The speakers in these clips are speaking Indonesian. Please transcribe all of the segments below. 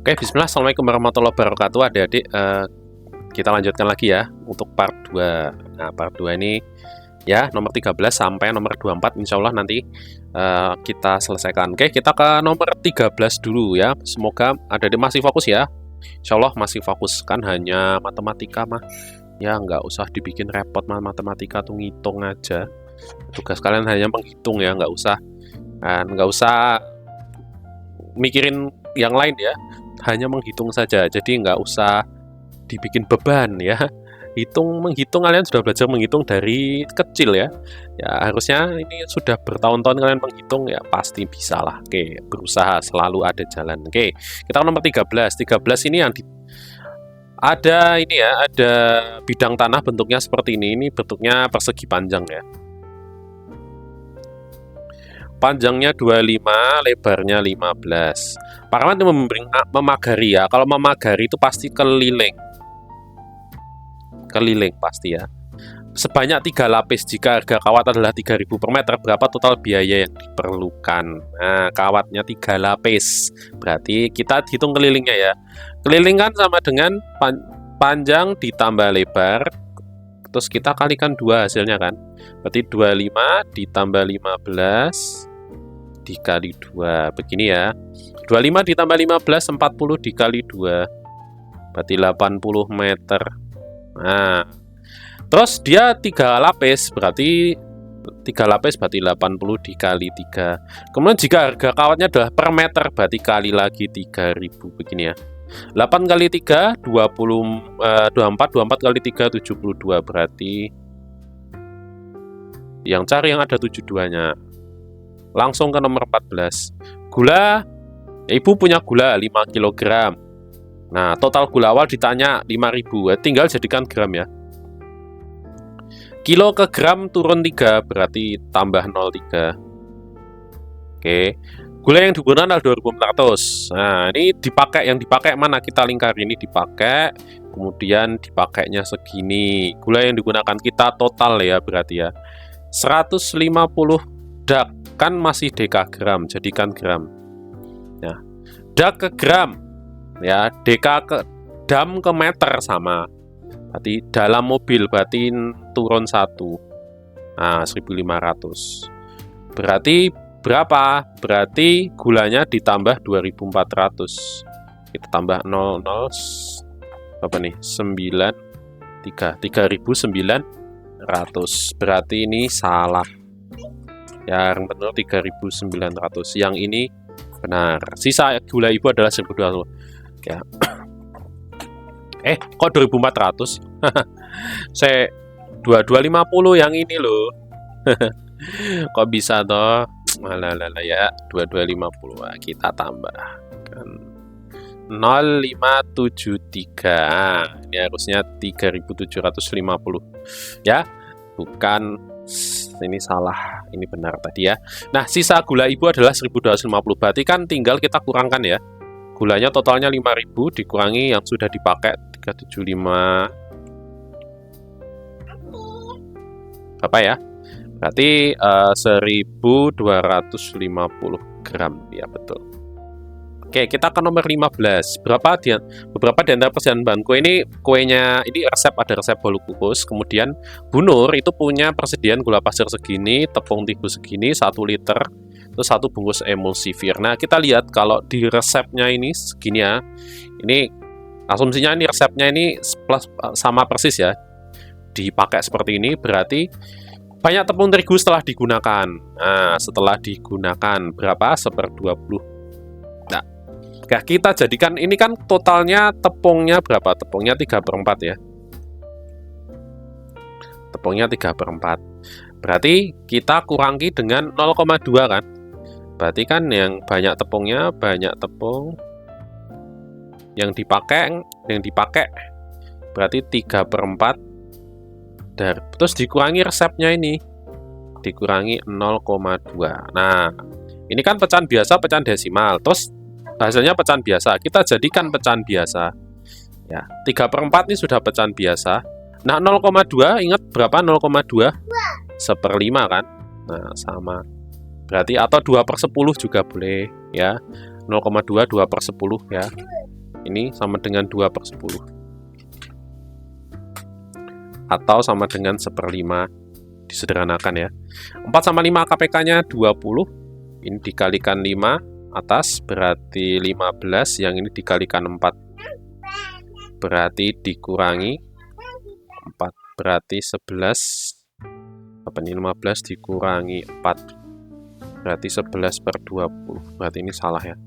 Oke, bismillah. Assalamualaikum warahmatullahi wabarakatuh, adik-adik. Kita lanjutkan lagi ya untuk part 2. Nah, part 2 ini ya nomor 13 sampai nomor 24 insya Allah nanti kita selesaikan. Oke, kita ke nomor 13 dulu ya. Semoga adik-adik masih fokus ya. Insya Allah masih fokus, kan hanya matematika mah. Ya, nggak usah dibikin repot mah, matematika tuh ngitung aja. Tugas kalian hanya menghitung ya, nggak usah mikirin yang lain ya. Hanya menghitung saja, jadi nggak usah dibikin beban ya. Menghitung kalian sudah belajar menghitung dari kecil ya. Ya harusnya ini sudah bertahun-tahun kalian menghitung ya, pasti bisa lah. Oke, berusaha selalu ada jalan. Oke, kita nomor 13. 13 ini yang ada ini ya, ada bidang tanah bentuknya seperti ini. Ini bentuknya persegi panjang ya. Panjangnya 25, lebarnya 15. Pak Rahmat memagari ya. Kalau memagari itu pasti keliling. Keliling pasti ya. Sebanyak 3 lapis. Jika harga kawat adalah 3.000 per meter, berapa total biaya yang diperlukan? Nah, kawatnya 3 lapis. Berarti kita hitung kelilingnya ya. Keliling kan sama dengan panjang ditambah lebar. Terus kita kalikan 2 hasilnya kan. Berarti 25 ditambah 15 dikali 2. Begini ya. 25 ditambah 15, 40 dikali 2. Berarti 80 meter. Nah, terus dia 3 lapis, berarti 3 lapis berarti 80 dikali 3. Kemudian jika harga kawatnya adalah per meter, berarti kali lagi 3.000. Begini ya. 8 kali 3, 24 kali 3, 72. Berarti yang cari yang ada 72-nya. Langsung ke nomor 14. Gula, ya, ibu punya gula 5 kg. Nah, total gula awal ditanya 5.000. Tinggal jadikan gram ya. Kilo ke gram turun 3, berarti tambah 0,3. Oke. Gula yang digunakan adalah 2.400. Nah, ini yang dipakai mana? Kita lingkari, ini dipakai, kemudian dipakainya segini. Gula yang digunakan kita total ya, berarti ya. 150 dak. Kan masih dekagram, jadikan gram ya. Dak ke gram ya, deka ke dam ke meter sama, berarti dalam mobil berarti turun 1. Nah, 1.500 berarti berapa? Berarti gulanya ditambah 2.400. Kita tambah 00 apa nih, 3.900. Berarti ini salah. Yang benar 3.900. Yang ini benar. Sisa gula ibu adalah 1.200 ya. Kok 2.400? Saya 2250 yang ini loh. Kok bisa toh? Malah ya, 2250. Nah, kita tambahkan 0573. Ini harusnya 3.750 ya. Bukan, ini salah, ini benar tadi ya. Nah, sisa gula ibu adalah 1.250. Berarti kan tinggal kita kurangkan ya. Gulanya totalnya 5.000 dikurangi yang sudah dipakai 375. Apa ya? Berarti 1.250 gram ya, betul. Oke, kita ke nomor 15. Beberapa di antara persediaan bahan kue ini, kuenya ini ada resep bolu kukus. Kemudian Bu Nur itu punya persediaan gula pasir segini, tepung terigu segini, 1 liter, terus 1 bungkus emulsifir. Nah, kita lihat kalau di resepnya ini segini ya. Ini asumsinya ini resepnya ini sama persis ya. Dipakai seperti ini, berarti banyak tepung terigu setelah digunakan. Nah, setelah digunakan berapa? 1/20. Ya, kita jadikan ini kan totalnya tepungnya berapa? Tepungnya 3/4 ya. Tepungnya 3/4. Berarti kita kurangi dengan 0,2 kan? Berarti kan yang banyak tepungnya, banyak tepung yang dipakai berarti 3/4 terus dikurangi resepnya ini. Dikurangi 0,2. Nah, ini kan pecahan biasa, pecahan desimal. Terus hasilnya pecahan biasa. Kita jadikan pecahan biasa. Ya, 3/4 ini sudah pecahan biasa. Nah, 0,2 ingat berapa? 0,2 1/5 kan? Nah, sama. Berarti atau 2/10 juga boleh ya. 0,2 2/10 ya. Ini sama dengan 2/10 atau sama dengan 1/5, disederhanakan ya. 4 sama 5 KPK-nya 20. Ini dikalikan 5 atas berarti 15, yang ini dikalikan 4 berarti dikurangi 4 berarti 11. Apa ini 15 dikurangi 4 berarti 11/20. Berarti ini salah ya.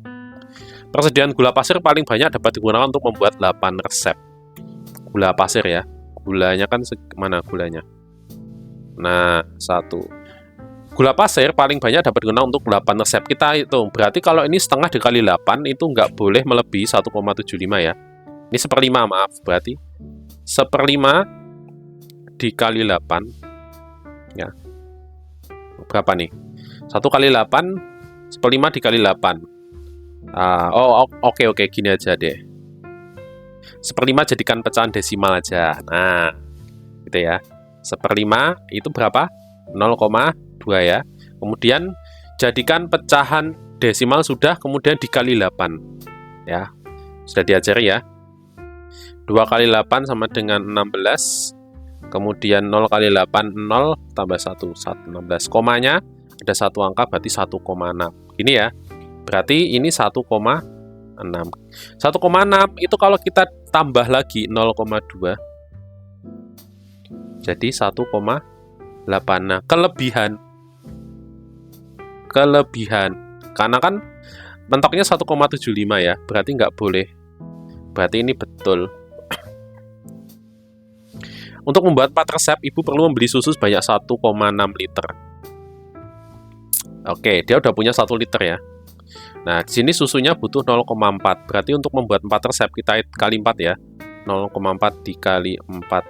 Persediaan gula pasir paling banyak dapat digunakan untuk membuat 8 resep. Gula pasir ya. Gulanya kan mana gulanya? Nah, 1. Gula pasir paling banyak dapat digunakan untuk 8 resep. Kita hitung. Berarti kalau ini setengah dikali 8 itu nggak boleh melebihi 1,75 ya. Ini 1/5 maaf. Berarti 1/5 dikali 8 ya. Berapa nih? 1 kali 8 1/5 dikali 8. Oke, gini aja deh. 1/5 jadikan pecahan desimal aja. Nah, gitu ya. 1/5 itu berapa? 0,2 ya. Kemudian jadikan pecahan desimal sudah, kemudian dikali 8 ya. Sudah diajari ya. 2 kali 8 sama dengan 16. Kemudian 0 kali 8 0 tambah 1 16. Komanya ada satu angka berarti 1,6. Ini ya. Berarti ini 1,6. 1,6 itu kalau kita tambah lagi 0,2 jadi 1,8. Nah, kelebihan karena kan mentoknya 1,75 ya, berarti nggak boleh. Berarti ini betul. Untuk membuat 4 resep, ibu perlu membeli susu sebanyak 1,6 liter. Oke, dia udah punya 1 liter ya. Nah, di sini susunya butuh 0,4. Berarti untuk membuat 4 resep kita kali 4 ya. 0,4 dikali 4.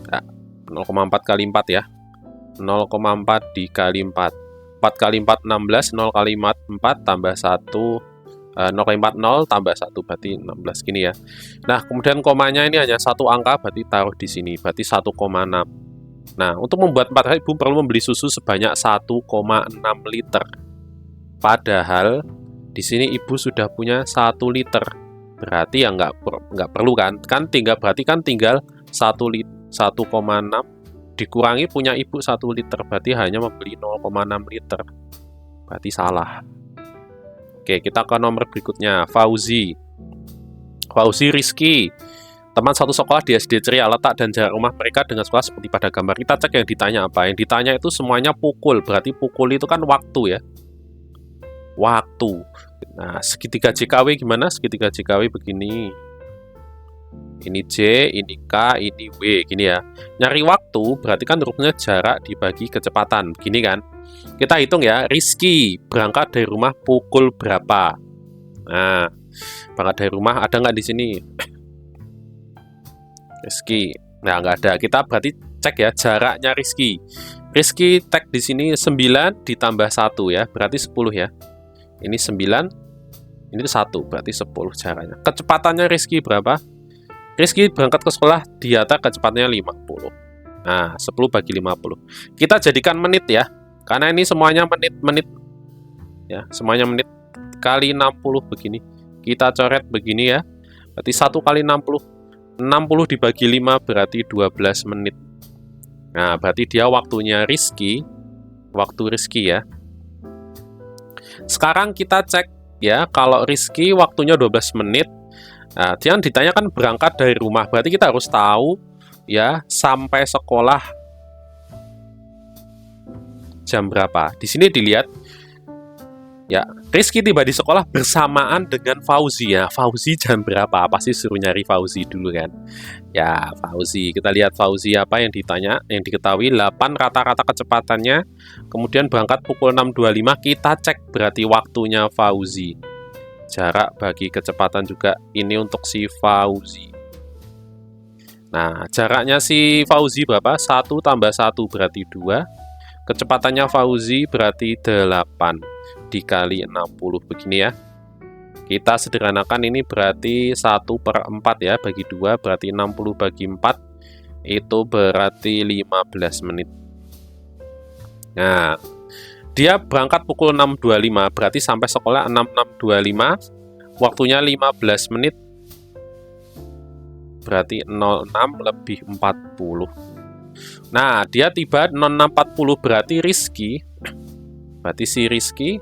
Nah, 0,4 kali 4 ya. 0,4 dikali 4. 4 kali 4 16, 0 kali 4 tambah 1 0,40 tambah 1 berarti 16 gini ya. Nah, kemudian komanya ini hanya satu angka berarti taruh di sini berarti 1,6. Nah, untuk membuat 4 resep ibu perlu membeli susu sebanyak 1,6 liter. Padahal di sini ibu sudah punya 1 liter. Berarti ya nggak perlu kan? Berarti kan tinggal 1,6 dikurangi punya ibu 1 liter. Berarti hanya membeli 0,6 liter. Berarti salah. Oke, kita ke nomor berikutnya. Fauzi Rizky. Teman satu sekolah di SD Ceria, letak dan jarak rumah mereka dengan sekolah seperti pada gambar. Kita cek yang ditanya apa. Yang ditanya itu semuanya pukul. Berarti pukul itu kan waktu ya. Waktu. Nah, segitiga JKW gimana? Segitiga JKW begini. Ini J, ini K, ini W. Gini ya. Nyari waktu berarti kan rupanya jarak dibagi kecepatan. Gini kan. Kita hitung ya. Rizky berangkat dari rumah pukul berapa? Nah, berangkat dari rumah ada nggak di sini? Rizky, nah nggak ada. Kita berarti cek ya jaraknya Rizky. Rizky tag di sini 9 ditambah 1 ya, berarti 10 ya. Ini 9, ini 1, berarti 10 jaraknya. Kecepatannya Rizky berapa? Rizky berangkat ke sekolah di atas kecepatannya 50. Nah, 10 bagi 50. Kita jadikan menit ya, karena ini semuanya menit-menit ya, semuanya menit kali 60 begini. Kita coret begini ya, berarti 1 kali 60. 60 dibagi 5 berarti 12 menit. Nah, berarti dia waktunya Rizky. Waktu Rizky ya. Sekarang kita cek ya, kalau Rizky waktunya 12 menit. Nah, dia ditanyakan berangkat dari rumah. Berarti kita harus tahu ya, sampai sekolah jam berapa. Di sini dilihat ya, Rizky tiba di sekolah bersamaan dengan Fauzi ya. Fauzi jam berapa? Pasti suruh nyari Fauzi dulu kan. Ya, Fauzi. Kita lihat Fauzi apa yang ditanya, yang diketahui 8 rata-rata kecepatannya. Kemudian berangkat pukul 6.25, kita cek berarti waktunya Fauzi. Jarak bagi kecepatan juga ini untuk si Fauzi. Nah, jaraknya si Fauzi berapa? 1 tambah 1 berarti 2. Kecepatannya Fauzi berarti 8 dikali 60 begini ya. Kita sederhanakan ini berarti 1/4 ya, bagi 2 berarti 60 bagi 4 itu berarti 15 menit. Nah, Dia berangkat pukul 6.25, berarti sampai sekolah 6.25, waktunya 15 menit, berarti 06 lebih 40. Nah, dia tiba 06.40, berarti si Rizky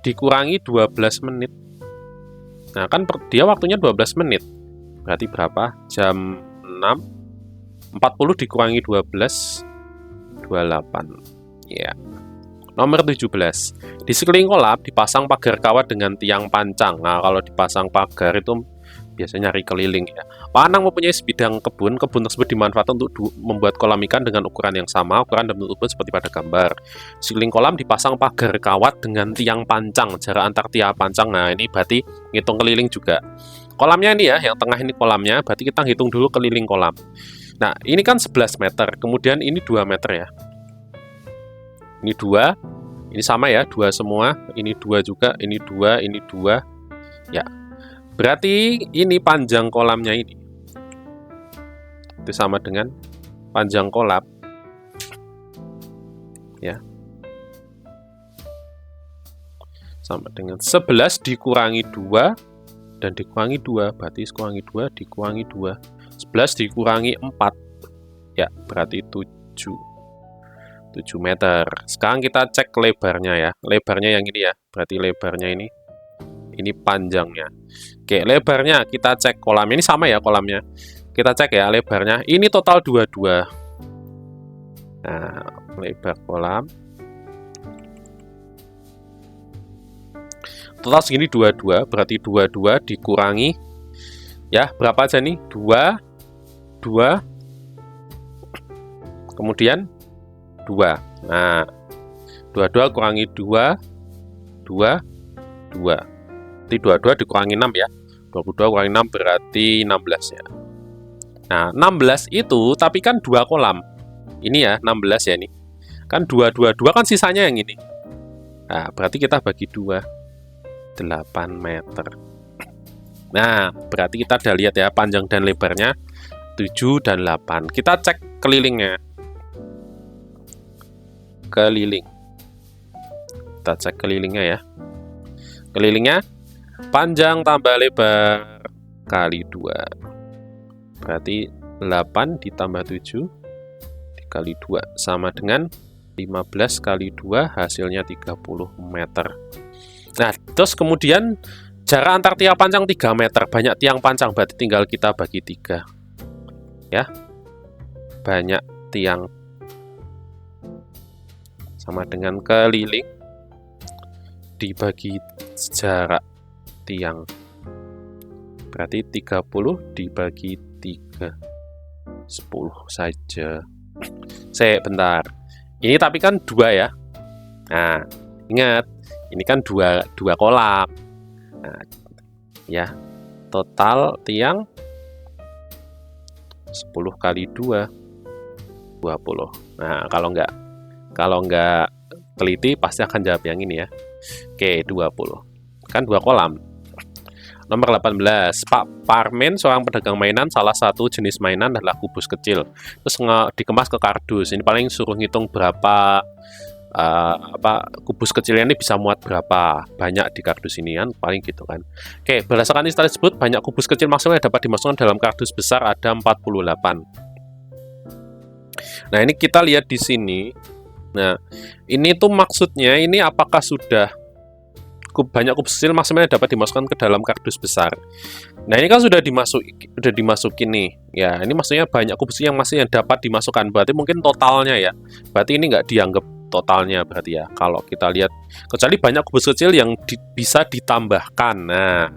dikurangi 12 menit. Nah, kan dia waktunya 12 menit. Berarti berapa? Jam 6, 40 dikurangi 12, 28. Ya. Nomor 17. Di sekeliling kolam dipasang pagar kawat dengan tiang pancang. Nah, kalau dipasang pagar itu biasanya nyari keliling ya. Pak Anang mempunyai sebidang kebun. Kebun tersebut dimanfaatkan untuk membuat kolam ikan dengan ukuran yang sama, ukuran dan bentuk kebun seperti pada gambar. Di sekeliling kolam dipasang pagar kawat dengan tiang pancang. Jarak antar tiang pancang. Nah, ini berarti ngitung keliling juga. Kolamnya ini ya, yang tengah ini kolamnya, berarti kita hitung dulu keliling kolam. Nah, ini kan 11 meter, kemudian ini 2 meter ya. Ini 2, ini sama ya, 2 semua, ini 2 juga, ini 2, ini 2. Ya, berarti ini panjang kolamnya ini. Itu sama dengan panjang kolam. Ya. Sama dengan 11 dikurangi 2 dan dikurangi 2, berarti dikurangi 2 dikurangi 2. 11 dikurangi 4. Ya, berarti 7 meter. Sekarang kita cek lebarnya ya. Lebarnya yang ini ya. Berarti lebarnya ini panjangnya. Oke, lebarnya kita cek kolamnya. Ini sama ya kolamnya. Kita cek ya lebarnya. Ini total 22. Nah, lebar kolam. Total segini 22. Berarti 22 dikurangi. Ya, berapa aja nih? 2. Kemudian 2. Nah, 22 kurangi 2. Berarti 22 dikurangi 6 ya. 22 kurangi 6 berarti 16 ya. Nah, 16 itu tapi kan 2 kolam. Ini ya, 16 ya ini. Kan 2 kan sisanya yang ini. Nah, berarti kita bagi 2. 8 meter. Nah, berarti kita udah lihat ya panjang dan lebarnya 7 dan 8. Kita cek kelilingnya. Kita cek kelilingnya ya. Kelilingnya panjang tambah lebar kali 2. Berarti 8 ditambah 7 dikali 2 sama dengan 15 kali 2 hasilnya 30 meter. Nah, terus kemudian jarak antar tiang pancang 3 meter. Banyak tiang pancang berarti tinggal kita bagi 3. Ya. Banyak tiang sama dengan keliling dibagi jarak tiang. Berarti 30 dibagi 3. 10 saja. Bentar. Ini tapi kan 2 ya. Nah, ingat, ini kan 2 kolam. Nah, ya. Total tiang 10 kali 2 20. Nah, kalau nggak teliti pasti akan jawab yang ini ya. Oke, 20. Kan 2 kolam. Nomor 18. Pak Parmen, seorang pedagang mainan, salah satu jenis mainan adalah kubus kecil. Terus dikemas ke kardus. Ini paling suruh ngitung berapa kubus kecilnya ini bisa muat berapa banyak di kardus ini kan, paling gitu kan. Oke, berdasarkan istilah tersebut, banyak kubus kecil maksimal yang dapat dimasukkan dalam kardus besar ada 48. Nah, ini kita lihat di sini. Nah, ini tuh maksudnya ini apakah sudah banyak kubus kecil maksimalnya dapat dimasukkan ke dalam kardus besar. Nah, ini kan sudah dimasukin nih. Ya, ini maksudnya banyak kubus yang masih yang dapat dimasukkan. Berarti mungkin totalnya ya. Berarti ini nggak dianggap totalnya berarti ya. Kalau kita lihat, kecuali banyak kubus kecil yang bisa ditambahkan. Nah,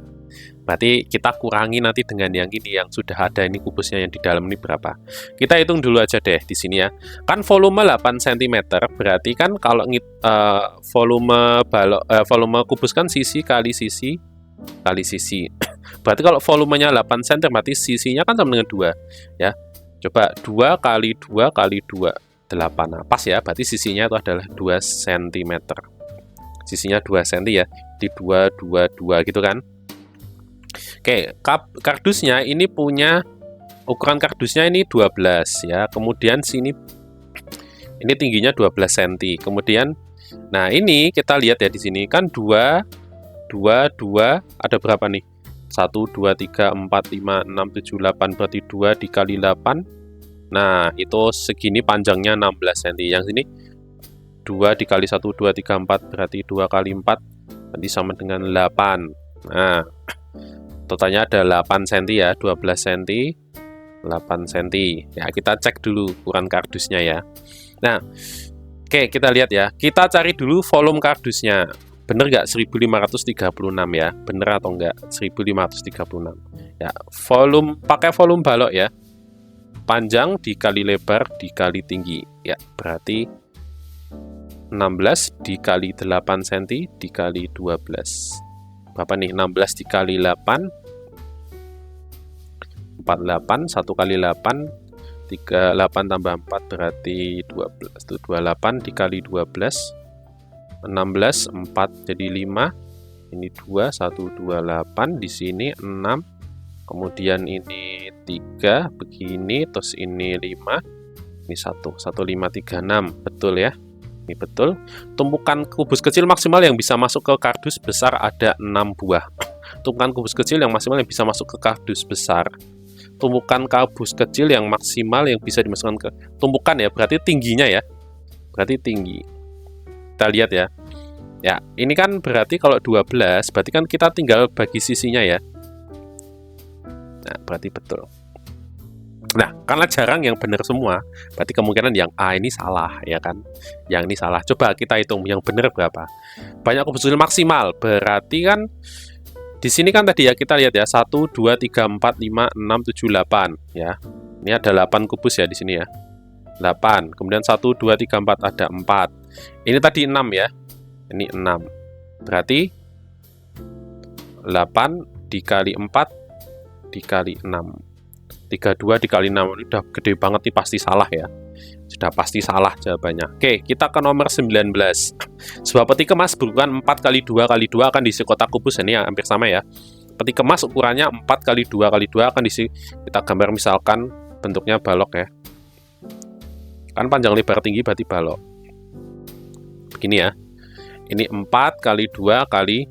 berarti kita kurangi nanti dengan yang ini yang sudah ada ini kubusnya yang di dalam ini berapa. Kita hitung dulu aja deh di sini ya. Kan volume 8 cm, berarti kan kalau volume kubus kan sisi kali sisi kali sisi. Berarti kalau volumenya 8 cm berarti sisinya kan sama dengan 2 ya. Coba 2 kali 2 kali 2 8. Nah, pas ya, berarti sisinya itu adalah 2 cm. Sisinya 2 cm ya. Di 2 gitu kan. Oke, kardusnya ini punya ukuran kardusnya ini 12 ya. Kemudian sini ini tingginya 12 cm. Kemudian Nah, ini kita lihat ya di sini kan 2 ada berapa nih? 1 2 3 4 5 6 7 8 berarti 2 dikali 8. Nah, itu segini panjangnya 16 cm. Yang sini 2 dikali 1 2 3 4 berarti 2 kali 4 nanti sama dengan 8. Nah, totalnya ada 8 cm ya, 12 cm, 8 cm. Ya, kita cek dulu ukuran kardusnya ya. Nah, oke, kita lihat ya. Kita cari dulu volume kardusnya. Bener nggak 1536 ya? Bener atau enggak 1536? Ya, volume pakai volume balok ya. Panjang dikali lebar dikali tinggi. Ya, berarti 16 dikali 8 cm dikali 12. Berapa nih? 16 dikali 8 48, 1 kali 8 38 tambah 4 berarti 12. 28 dikali 12 16 4 jadi 5. Ini 2 128, di sini 6. Kemudian ini 3 begini, terus ini 5. Ini 1 1536. Betul ya? Ini betul. Tumpukan kubus kecil maksimal yang bisa masuk ke kardus besar ada 6 buah. Tumpukan kubus kecil yang maksimal yang bisa masuk ke kardus besar. Tumpukan kubus kecil yang maksimal yang bisa dimasukkan ke tumpukan ya, berarti tingginya ya. Berarti tinggi. Kita lihat ya. Ya, ini kan berarti kalau 12, berarti kan kita tinggal bagi sisinya ya. Nah, berarti betul. Nah, karena jarang yang benar semua, berarti kemungkinan yang A ini salah, ya kan? Yang ini salah. Coba kita hitung yang benar berapa. Banyak kubus kecil maksimal, berarti kan di sini kan tadi ya kita lihat ya 1 2 3 4 5 6 7 8 ya. Ini ada 8 kubus ya di sini ya. 8. Kemudian 1 2 3 4 ada 4. Ini tadi 6 ya. Ini 6. Berarti 8 dikali 4 dikali 6. 32 dikali 6 ini udah gede banget nih, pasti salah ya. Sudah pasti salah jawabannya. Oke, kita ke nomor 19. Sebuah peti kemas berukuran 4 kali 2 kali 2 akan diisi kotak kubus. Ini yang hampir sama ya. Peti kemas ukurannya 4 kali 2 kali 2 akan diisi, kita gambar misalkan bentuknya balok ya. Kan panjang lebar tinggi berarti balok. Begini ya. Ini 4 kali 2 kali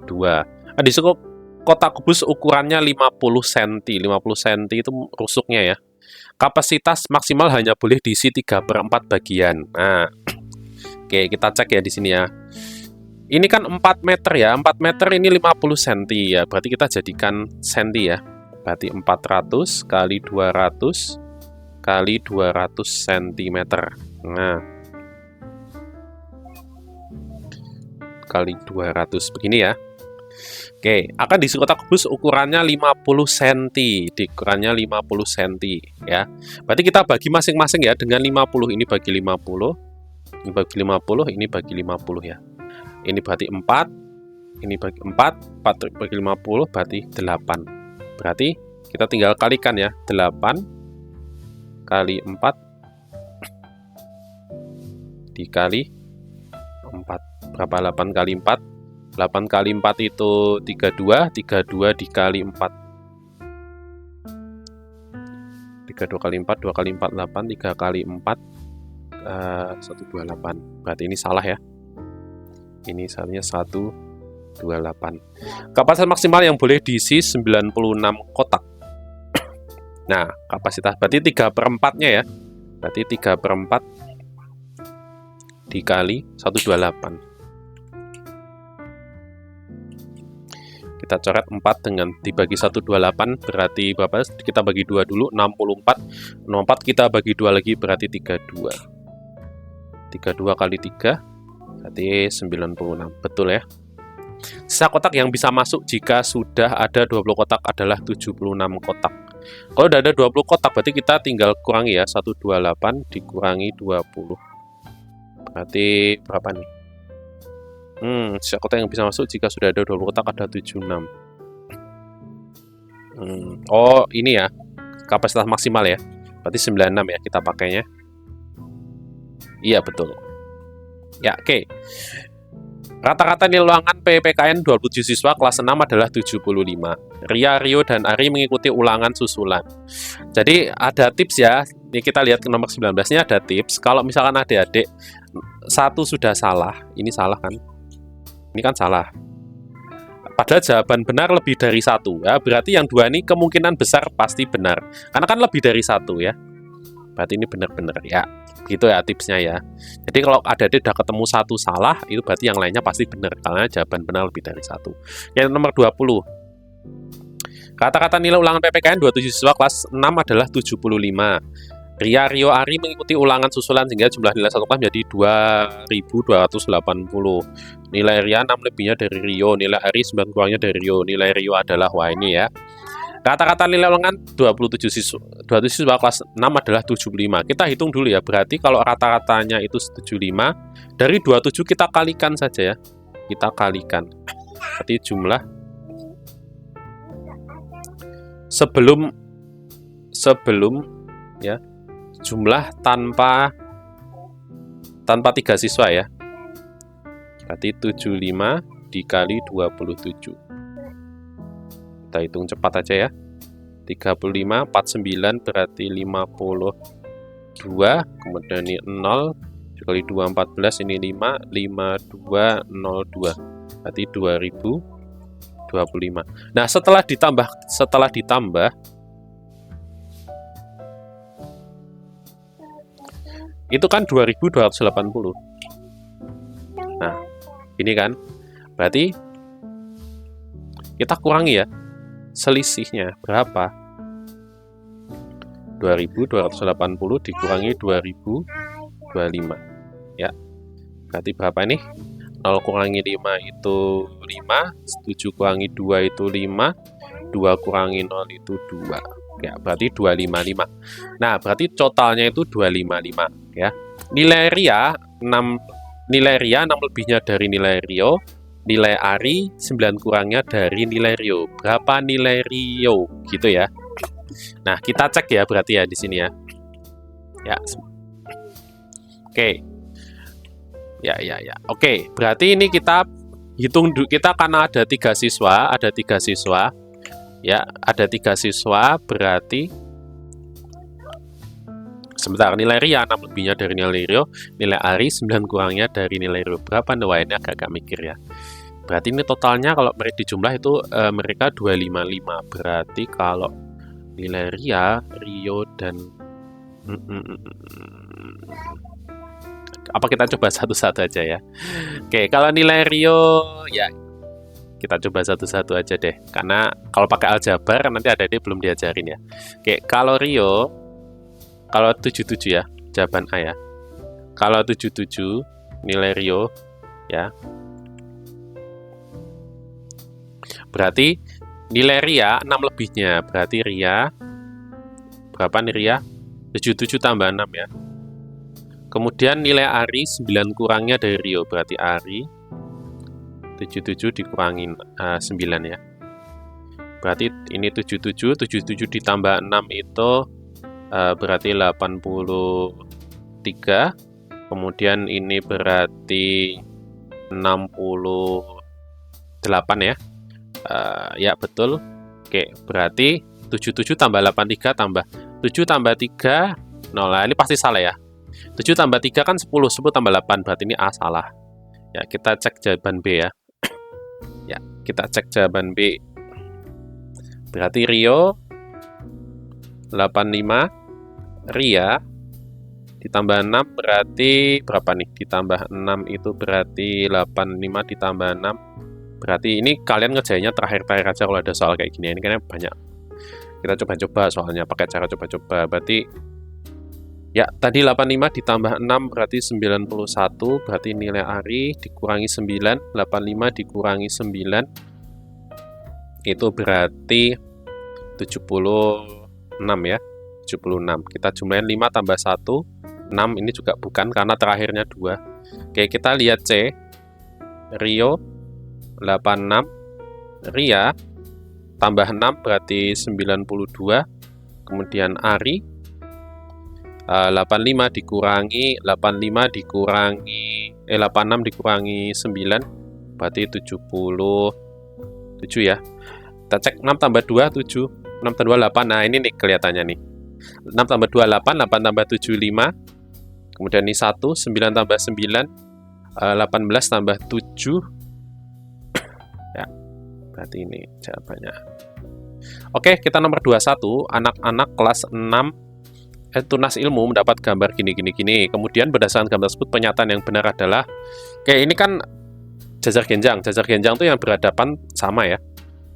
2. Nah, diisi kotak kubus ukurannya 50 cm. 50 cm itu rusuknya ya. Kapasitas maksimal hanya boleh diisi 3/4 bagian. Nah, oke, kita cek ya di sini ya. Ini kan 4 meter ya. 4 meter ini 50 cm ya. Berarti kita jadikan cm ya. Berarti 400 kali 200 kali 200 cm. Nah, kali 200 begini ya. Oke, akan diisi kotak kubus ukurannya 50 cm. Ukurannya 50 cm ya. Berarti kita bagi masing-masing ya dengan 50. Ini bagi 50. Ini bagi 50, ini bagi 50 ya. Ini berarti 4. Ini bagi 4. 4 bagi 50 berarti 8. Berarti kita tinggal kalikan ya. 8 kali 4 dikali 4. Berapa 8 kali 4? 8 kali 4 itu 32, 32 dikali 4. 32 kali 4, 2 kali 4, 8, 3 kali 4, 128. Berarti ini salah ya. Ini salahnya 128. Kapasitas maksimal yang boleh diisi 96 kotak. Nah, kapasitas berarti 3/4-nya ya. Berarti 3/4 dikali 128. Kita coret 4 dengan dibagi 128 berarti berapa? Kita bagi 2 dulu, 64. 64 kita bagi 2 lagi berarti 32. 32 kali 3 berarti 96. Betul ya. Sisa kotak yang bisa masuk jika sudah ada 20 kotak adalah 76 kotak. Kalau udah ada 20 kotak berarti kita tinggal kurangi ya, 128 dikurangi 20. Berarti berapa nih? Sisa kotak yang bisa masuk jika sudah ada 20 kotak ada 76. Oh, ini ya. Kapasitas maksimal ya. Berarti 96 ya kita pakainya. Iya, betul. Ya, oke. Rata-rata nilai ulangan PPKN 27 siswa kelas 6 adalah 75. Ria, Rio, dan Ari mengikuti ulangan susulan. Jadi ada tips ya. ini kita lihat ke nomor 19. Ini ada tips. Kalau misalkan adik-adik satu sudah salah, ini salah kan? Ini kan salah. Padahal jawaban benar lebih dari satu ya. Berarti yang dua ini kemungkinan besar pasti benar. Karena kan lebih dari satu ya. Berarti ini benar-benar ya. Gitu ya tipsnya ya. Jadi kalau adik-adik udah ketemu satu salah, itu berarti yang lainnya pasti benar. Karena jawaban benar lebih dari satu. Yang nomor 20. Kata-kata nilai ulangan PPKN 27 siswa kelas 6 adalah 75. Ria, Rio, Ari mengikuti ulangan susulan sehingga jumlah nilai satu kelas menjadi 2280. Nilai Ria 6 lebihnya dari Rio, nilai Ari 9 kurangnya dari Rio. Nilai Rio adalah wah ini ya. Kata-kata nilai ulangan 27 siswa kelas 6 adalah 75. Kita hitung dulu ya. Berarti kalau rata-ratanya itu 75, dari 27 kita kalikan saja ya. Kita kalikan. Berarti jumlah sebelum ya. Jumlah tanpa 3 siswa ya. Berarti 75 dikali 27. Kita hitung cepat aja ya. 35, 49 berarti 52. Kemudian ini 0 dikali 2, 14. Ini 5, 5202. Berarti 2025. Nah setelah ditambah itu kan 2280. Nah, ini kan berarti kita kurangi ya. Selisihnya berapa? 2280 dikurangi 2025. Ya. Berarti berapa ini? 0 kurangi 5 itu 5, 7 kurangi 2 itu 5, 2 kurangi 0 itu 2. Ya, berarti 255. Nah, berarti totalnya itu 255 ya. Nilai Ria 6 lebihnya dari nilai Rio, nilai Ari 9 kurangnya dari nilai Rio. Berapa nilai Rio gitu ya. Nah, kita cek ya berarti ya di sini ya. Ya. Oke. Ya. Oke, berarti ini kita hitung kita karena ada 3 siswa, ya, ada 3 siswa berarti sebentar, nilai Ria 6 lebihnya dari nilai Rio, nilai Ari 9 kurangnya dari nilai Rio. Berapa? Wah, ini agak mikir ya. Berarti ini totalnya kalau mereka dijumlah itu mereka 255. Berarti kalau nilai Ria, Rio dan apa kita coba satu-satu aja ya. Oke, kalau nilai Rio ya kita coba satu-satu aja deh. Karena kalau pakai aljabar nanti adik-adik belum diajarin ya. Oke, kalau Rio, kalau 77 ya, jawaban A ya. Kalau 77 nilai Rio ya. Berarti nilai Ria 6 lebihnya. Berarti Ria berapa nih Ria? 77 tambah 6 ya. Kemudian nilai Ari 9 kurangnya dari Rio. Berarti Ari 77 dikurangin 9 ya. Berarti ini 77 ditambah 6 itu berarti 83. Kemudian ini berarti 68 ya. Ya betul. Oke, berarti 77 tambah 83 tambah 7 tambah 3 0. Nah, ini pasti salah ya. 7 tambah 3 kan 10 tambah 8, berarti ini A salah. Ya, kita cek jawaban B ya. Ya, kita cek jawaban B. Berarti Rio 85, Ria ditambah 6 berarti berapa nih? Ditambah 6 itu berarti 85 ditambah 6. Berarti ini kalian ngerjainnya terakhir-terakhir aja kalau ada soal kayak gini. Ini kan banyak. Kita coba-coba soalnya pakai cara coba-coba. Berarti ya, tadi 85 ditambah 6 berarti 91. Berarti nilai Ari dikurangi 9, 85 dikurangi 9 itu berarti 76 ya. 76. Kita jumlahin 5 tambah 1 6. Ini juga bukan karena terakhirnya 2. Oke, kita lihat C. Rio 86, Ria tambah 6 berarti 92. Kemudian Ari 86 dikurangi 86 dikurangi 9 berarti 77 ya. Kita cek 6 tambah 2 7, 6 tambah 2 8. Nah, ini nih kelihatannya nih. 6 tambah 2, 8, 8 tambah 7, 5. Kemudian ini 1, 9 tambah 9, 18 tambah 7. Ya, berarti ini jawabannya. Oke, kita nomor 21. Anak-anak kelas 6 tunas ilmu mendapat gambar gini. Kemudian berdasarkan gambar tersebut, pernyataan yang benar adalah, oke, ini kan jajar genjang. Jajar genjang itu yang berhadapan sama ya.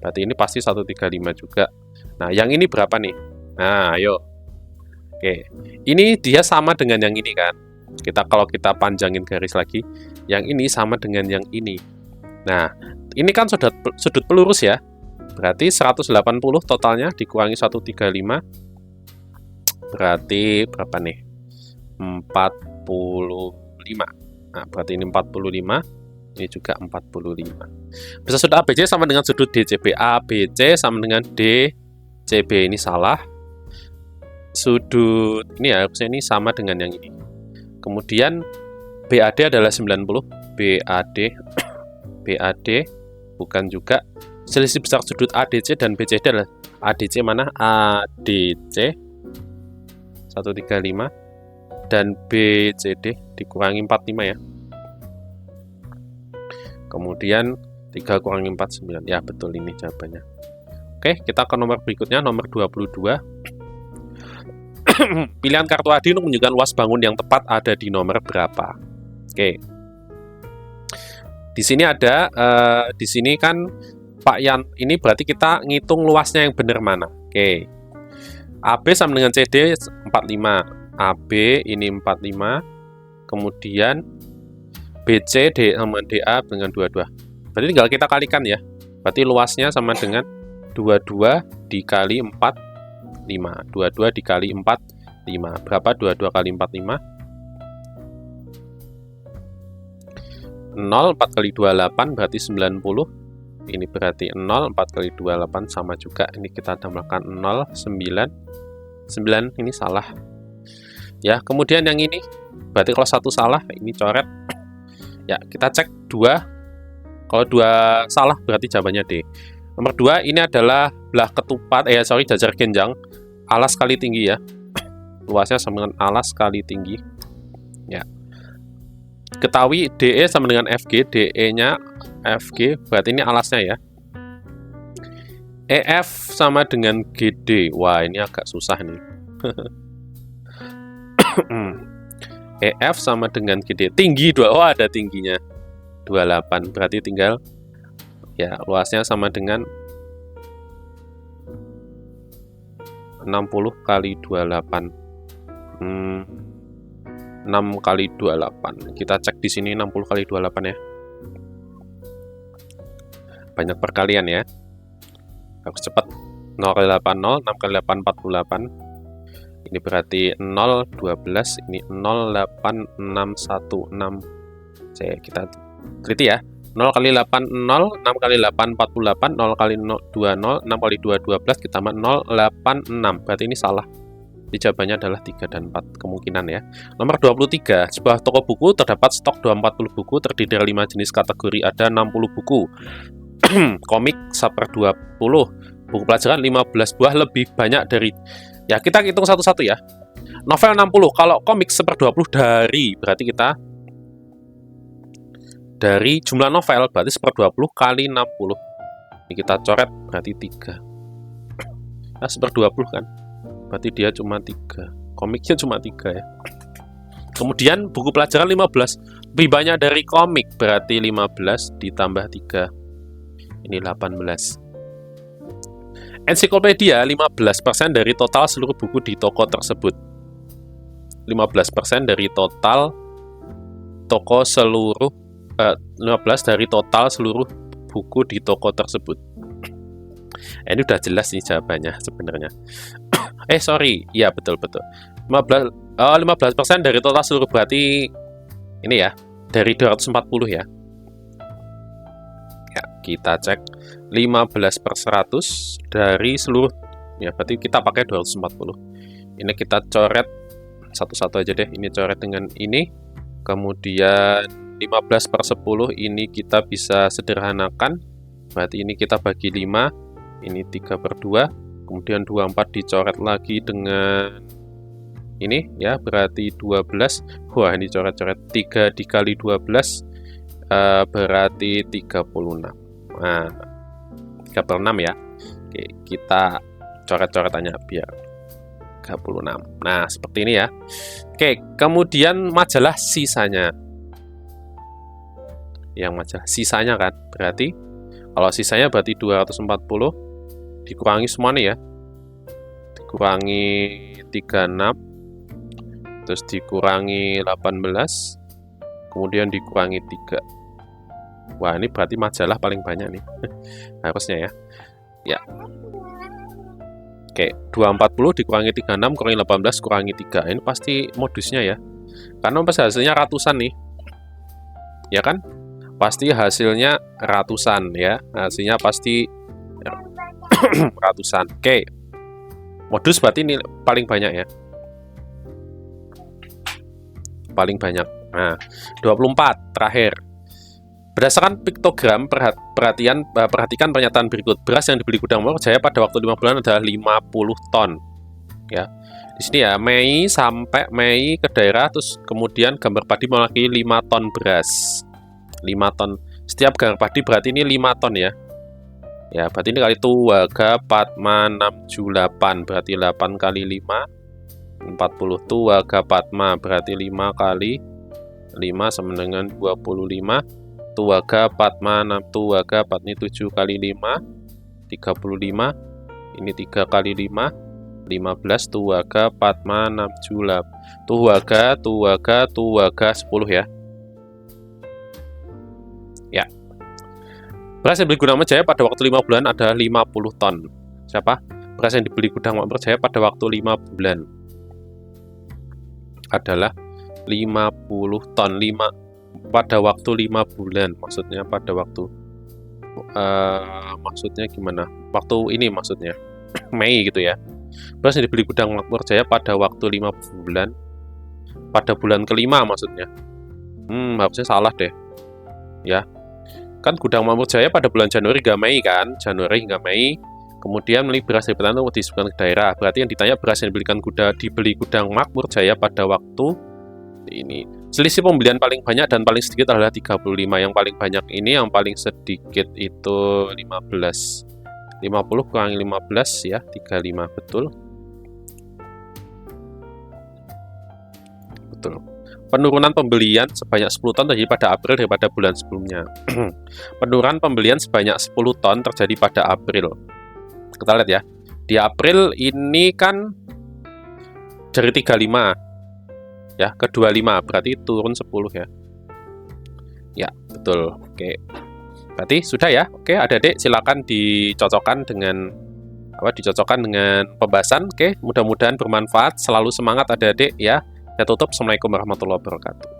Berarti ini pasti 135 juga. Nah, yang ini berapa nih? Nah, ayo. Oke, ini dia sama dengan yang ini kan. Kalau kita panjangin garis lagi, yang ini sama dengan yang ini. Nah, ini kan sudut pelurus ya. Berarti 180 totalnya dikurangi 135. Berarti berapa nih? 45. Nah, berarti ini 45. Ini juga 45. Bisa sudut ABC sama dengan sudut DCB. ABC sama dengan DCB. Ini salah. Sudut ini ya, harusnya ini sama dengan yang ini. Kemudian BAD adalah 90. BAD bukan juga. Selisih besar sudut ADC dan BCD adalah ADC mana? ADC 135 dan BCD dikurangi 45 ya. Kemudian 3 kurangi 4, 9. Ya, betul ini jawabannya. Oke, kita ke nomor berikutnya, nomor 22. Pilihan kartu Adi untuk menunjukkan luas bangun yang tepat ada di nomor berapa? Oke. Di sini ada, di sini kan Pak Yan, ini berarti kita ngitung luasnya yang benar mana. Oke. AB sama dengan CD 45. AB ini 45. Kemudian BC sama DA dengan 22. Berarti tinggal kita kalikan ya. Berarti luasnya sama dengan 22 dikali 45. 22 dikali 45. Berapa 22 kali 45? 0, 4 kali 28 berarti 90. Ini berarti 0, 4 kali 28 sama juga. Ini kita tambahkan 0, 9. 9 ini salah. Ya, kemudian yang ini. Berarti kalau satu salah, ini coret. Ya, kita cek 2. Kalau 2 salah berarti jawabannya D. Nomor 2 ini adalah belah ketupat, jajar genjang alas kali tinggi ya. Luasnya sama dengan alas kali tinggi. Ya. Ketahui DE sama dengan FG, DE-nya FG, berarti ini alasnya ya. EF sama dengan GD. Wah, ini agak susah nih. EF sama dengan GD. Tinggi 2. Oh, ada tingginya. 28. Berarti tinggal ya, luasnya sama dengan 60 kali 28. 6 kali 28. Kita cek di sini 60 kali 28 ya. Banyak perkalian ya. Harus cepat. 0 kali 8 0, 6 kali 8 48. Ini berarti 0 12, ini 0 8 6 1 6. Kita teliti ya. 0 kali 8 0, 6 kali 8 48, 0 kali 2 0, 6 kali 2 12, kita tambah 0 8 6. Berarti ini salah. Jawabannya adalah 3 dan 4 kemungkinan ya. Nomor 23, sebuah toko buku terdapat stok 240 buku terdiri dari 5 jenis kategori, ada 60 buku. Komik 1/20, buku pelajaran 15 buah, lebih banyak dari. Ya, kita hitung satu-satu ya. Novel 60, kalau komik 1/20 dari, berarti kita dari jumlah novel, berarti 1/20 kali 60. Ini kita coret, berarti 3. Nah, 1/20 kan. Berarti dia cuma 3. Komiknya cuma 3 ya. Kemudian buku pelajaran 15. Lebih banyak dari komik. Berarti 15 ditambah 3. Ini 18. Ensiklopedia 15% dari total seluruh buku di toko tersebut. 15% dari total toko seluruh 15 dari total seluruh buku di toko tersebut. Ini udah jelas nih jawabannya sebenarnya. Iya betul. 15% dari total seluruh, berarti ini ya, dari 240 ya. Ya, kita cek 15/100 dari seluruh, ya berarti kita pakai 240. Ini kita coret satu-satu aja deh. Ini coret dengan ini. Kemudian 15/10 ini kita bisa sederhanakan. Berarti ini kita bagi 5. Ini 3/2. kemudian 24 dicoret lagi dengan ini ya, berarti 12. Wah, ini coret-coret 3 dikali 12 berarti 36. Nah, 36 ya. Oke, kita coret-coretannya biar 36. Nah, seperti ini ya. Oke, kemudian majalah sisanya. Yang majalah sisanya kan, berarti kalau sisanya berarti 240 dikurangi semua nih ya. Dikurangi 36, terus dikurangi 18, kemudian dikurangi 3. Wah, ini berarti majalah paling banyak nih. Harusnya ya. Ya. Oke, 240 dikurangi 36, kurangi 18, kurangi 3. Ini pasti modusnya ya. Karena pas hasilnya ratusan nih. Ya kan? Pasti hasilnya ratusan ya. Hasilnya pasti ratusan. Oke. Modus berarti ini paling banyak ya. Paling banyak. Nah, 24 terakhir. Berdasarkan piktogram, perhatikan pernyataan berikut. Beras yang dibeli gudang Mawar Jaya pada waktu 5 bulan adalah 50 ton. Ya. Di sini ya, Mei sampai Mei ke daerah, terus kemudian gambar padi mewakili 5 ton beras. 5 ton. Setiap gambar padi berarti ini 5 ton ya. Ya, berarti ini kali Tuwaga Padma 678, berarti 8 kali 5 40. Tuwaga Padma berarti 5 kali 5 sama dengan 25. Tuwaga Padma 6, Tuwaga Padma 7 kali 5 35. Ini 3 kali 5 15. Tuwaga Padma 678. Tuwaga 10 ya. Ya. Beras yang dibeli gudang Mawar Jaya pada waktu 5 bulan adalah 50 ton. Siapa? Beras yang dibeli gudang Mawar Jaya pada waktu 5 bulan adalah 50 ton. 5 pada waktu 5 bulan, maksudnya pada waktu maksudnya gimana? Waktu ini maksudnya Mei gitu ya. Beras yang dibeli gudang Mawar Jaya pada waktu 5 bulan, pada bulan kelima maksudnya. Harusnya salah deh. Ya. Kan gudang Mawar Jaya pada bulan Januari hingga Mei kan? Januari hingga Mei. Kemudian membeli beras dari petani untuk disebutkan ke daerah. Berarti yang ditanya beras yang dibeli gudang Makmur Jaya pada waktu ini. Selisih pembelian paling banyak dan paling sedikit adalah 35. Yang paling banyak ini, yang paling sedikit itu 15. 50 kurangi 15 ya, 35. Betul. Betul. Penurunan pembelian sebanyak 10 ton terjadi pada April daripada bulan sebelumnya. Penurunan pembelian sebanyak 10 ton terjadi pada April. Kita lihat ya. Di April ini kan dari 35 ya ke 25, berarti turun 10 ya. Ya, betul. Oke. Berarti sudah ya. Oke, adik-adik silakan dicocokkan dengan pembahasan. Oke, mudah-mudahan bermanfaat. Selalu semangat adik-adik ya. Saya tutup. Assalamualaikum warahmatullahi wabarakatuh.